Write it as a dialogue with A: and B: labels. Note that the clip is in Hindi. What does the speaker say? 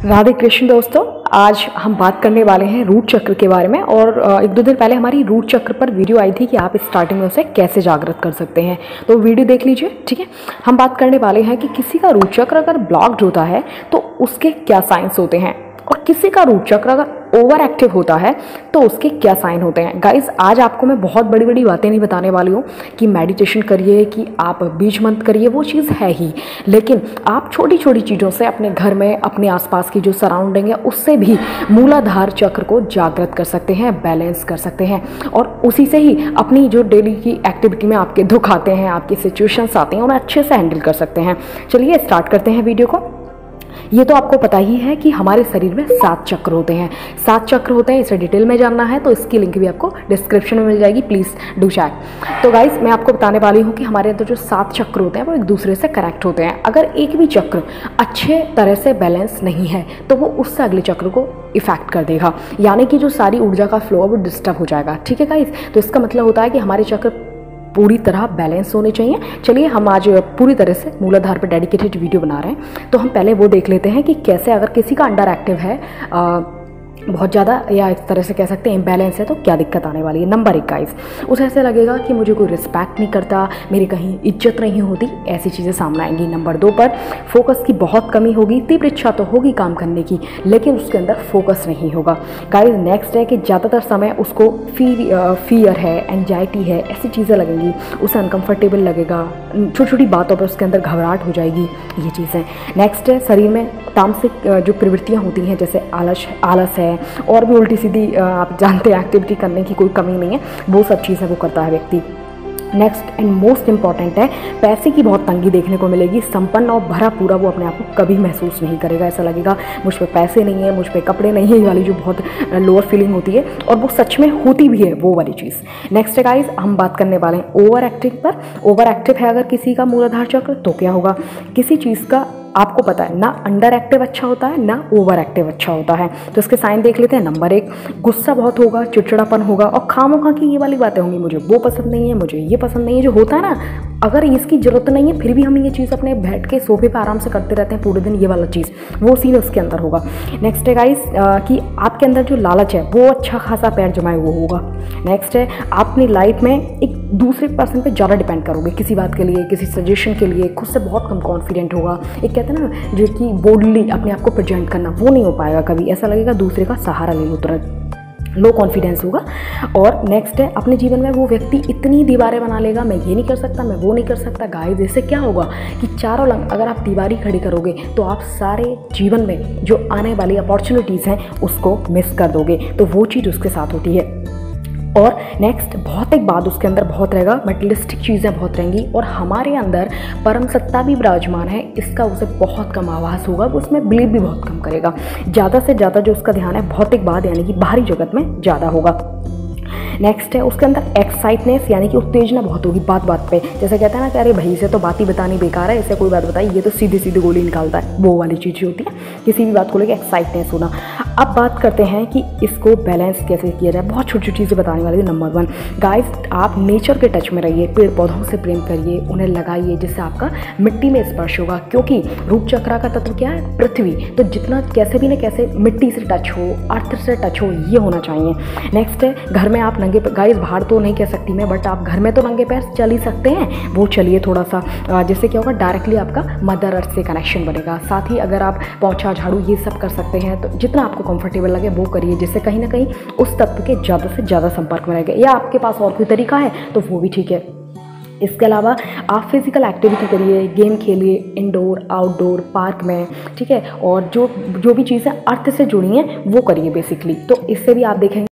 A: राधे कृष्ण दोस्तों, आज हम बात करने वाले हैं रूट चक्र के बारे में। और एक दो दिन पहले हमारी रूट चक्र पर वीडियो आई थी कि आप स्टार्टिंग में उसे कैसे जागृत कर सकते हैं, तो वीडियो देख लीजिए। ठीक है, हम बात करने वाले हैं कि किसी का रूट चक्र अगर ब्लॉक्ड होता है तो उसके क्या साइंस होते हैं, और किसी का रूट चक्र अगर ओवर एक्टिव होता है तो उसके क्या साइन होते हैं। गाइस, आज आपको मैं बहुत बड़ी बड़ी बातें नहीं बताने वाली हूँ कि मेडिटेशन करिए, कि आप बीज मंत्र करिए, वो चीज़ है ही, लेकिन आप छोटी छोटी चीज़ों से अपने घर में, अपने आसपास की जो सराउंडिंग है उससे भी मूलाधार चक्र को जागृत कर सकते हैं, बैलेंस कर सकते हैं, और उसी से ही अपनी जो डेली की एक्टिविटी में आपके दुख आते हैं, आपकी सिचुएशंस आते हैं, उन्हें अच्छे से हैंडल कर सकते हैं। चलिए स्टार्ट करते हैं वीडियो को। ये तो आपको पता ही है कि हमारे शरीर में 7 चक्र होते हैं। 7 चक्र होते हैं, इसे डिटेल में जानना है तो इसकी लिंक भी आपको डिस्क्रिप्शन में मिल जाएगी, प्लीज़ डू चेक। तो गाइस, मैं आपको बताने वाली हूँ कि हमारे अंदर जो 7 चक्र होते हैं वो एक दूसरे से कनेक्ट होते हैं। अगर एक भी चक्र अच्छे तरह से बैलेंस नहीं है तो वो उससे अगले चक्र को इफेक्ट कर देगा, यानी कि जो सारी ऊर्जा का फ्लो है वो डिस्टर्ब हो जाएगा। ठीक है गाइस, तो इसका मतलब होता है कि हमारे चक्र पूरी तरह बैलेंस होने चाहिए। चलिए, हम आज पूरी तरह से मूलाधार पर डेडिकेटेड वीडियो बना रहे हैं, तो हम पहले वो देख लेते हैं कि कैसे अगर किसी का अंडर एक्टिव है, बहुत ज़्यादा, या इस तरह से कह सकते हैं इम्बैलेंस है, तो क्या दिक्कत आने वाली है। नंबर 1 गाइस, उसे ऐसे लगेगा कि मुझे कोई रिस्पेक्ट नहीं करता, मेरी कहीं इज्जत नहीं होती, ऐसी चीज़ें सामने आएंगी। नंबर 2 पर फोकस की बहुत कमी होगी। तीव्र इच्छा तो होगी काम करने की, लेकिन उसके अंदर फोकस नहीं होगा। गाइस, नेक्स्ट है कि ज़्यादातर समय उसको फियर है, एंजाइटी है, ऐसी चीज़ें लगेंगी, उसे अनकम्फर्टेबल लगेगा, छोटी छोटी बातों पर उसके अंदर घबराहट हो जाएगी, ये चीज़ें। नेक्स्ट है शरीर में तामसिक जो प्रवृत्तियाँ होती हैं, जैसे आलस है, और भी उल्टी सीधी आप जानते हैं एक्टिविटी करने की कोई कमी नहीं है, वो सब चीज़ें वो करता है व्यक्ति। नेक्स्ट एंड मोस्ट इंपॉर्टेंट है, पैसे की बहुत तंगी देखने को मिलेगी। संपन्न और भरा पूरा वो अपने आप को कभी महसूस नहीं करेगा। ऐसा लगेगा मुझ पे पैसे नहीं है, मुझ पे कपड़े नहीं है, ये वाली जो बहुत लोअर फीलिंग होती है, और वो सच में होती भी है, वो वाली चीज़। नेक्स्ट है गाइस, हम बात करने वाले हैं ओवर एक्टिव पर। ओवर एक्टिव है अगर किसी का मूलाधार चक्र, तो क्या होगा? किसी चीज़ का आपको पता है ना, अंडर एक्टिव अच्छा होता है ना ओवर एक्टिव अच्छा होता है। तो इसके साइन देख लेते हैं। नंबर 1, गुस्सा बहुत होगा, चिड़चिड़ापन होगा, और खामोखा की ये वाली बातें होंगी, मुझे वो पसंद नहीं है, मुझे ये पसंद नहीं है, जो होता है ना, अगर इसकी जरूरत नहीं है फिर भी हम ये चीज़ अपने बैठ के सोफे पर आराम से करते रहते हैं पूरे दिन, ये वाला चीज़, वो सीन उसके अंदर होगा। नेक्स्ट है गाइस कि आपके अंदर जो लालच है वो अच्छा खासा पैर जमाए हुआ होगा। नेक्स्ट है, आप अपनी लाइफ में एक दूसरे पर्सन पे ज़्यादा डिपेंड करोगे, किसी बात के लिए, किसी सजेशन के लिए, खुद से बहुत कम कॉन्फिडेंट होगा। एक कहते हैं ना, जो कि बोल्डली अपने आप को प्रेजेंट करना, वो नहीं हो पाएगा कभी, ऐसा लगेगा दूसरे का सहारा ले लो तुरंत, लो कॉन्फिडेंस होगा। और नेक्स्ट है, अपने जीवन में वो व्यक्ति इतनी दीवारें बना लेगा, मैं ये नहीं कर सकता, मैं वो नहीं कर सकता। गाइस, इससे क्या होगा कि चारों लंग अगर आप दीवारी खड़ी करोगे तो आप सारे जीवन में जो आने वाली अपॉर्चुनिटीज़ हैं उसको मिस कर दोगे, तो वो चीज़ उसके साथ होती है। और नेक्स्ट, बहुत एक बात उसके अंदर बहुत रहेगा, मटेरियलिस्टिक चीज़ें बहुत रहेंगी, और हमारे अंदर परम सत्ता भी विराजमान है, इसका उसे बहुत कम आभास होगा, वो उसमें बिलीव भी बहुत कम करेगा। ज़्यादा से ज़्यादा जो उसका ध्यान है भौतिक बात यानी कि बाहरी जगत में ज़्यादा होगा। नेक्स्ट है, उसके अंदर एक्साइटनेस यानी कि उत्तेजना बहुत होगी बात बात पे, जैसे कहते हैं ना कि अरे भाई से तो बात ही बतानी बेकार है, इससे कोई बात बताई, ये तो सीधी सीधी गोली निकालता है, वो वाली चीज़ होती है, किसी भी बात को लेकर एक्साइटनेस होना। अब बात करते हैं कि इसको बैलेंस कैसे किया जाए, बहुत छोटी छोटी चीज़ें बताने वाली है। नंबर 1 गाइस, आप नेचर के टच में रहिए, पेड़ पौधों से प्रेम करिए, उन्हें लगाइए, जिससे आपका मिट्टी में स्पर्श होगा, क्योंकि रूप चक्र का तत्व क्या है? पृथ्वी, तो जितना कैसे भी ना कैसे मिट्टी से टच हो, अर्थ से टच हो, ये होना चाहिए। नेक्स्ट है, घर में आप नंगे, गाइस बाहर तो नहीं कह सकती मैं, बट आप घर में तो नंगे पैर चल ही सकते हैं, वो चलिए थोड़ा सा, जिससे क्या होगा, डायरेक्टली आपका मदर अर्थ से कनेक्शन बनेगा। साथ ही अगर आप पोंछा झाड़ू ये सब कर सकते हैं, तो जितना आपको कंफर्टेबल लगे वो करिए, जिससे कहीं ना कहीं उस तत्व के ज़्यादा से ज़्यादा संपर्क में रहेगा, या आपके पास और कोई तरीका है तो वो भी ठीक है। इसके अलावा आप फिजिकल एक्टिविटी करिए, गेम खेलिए, इंडोर आउटडोर पार्क में, ठीक है, और जो भी चीज़ें अर्थ से जुड़ी हैं वो करिए बेसिकली, तो इससे भी आप देखेंगे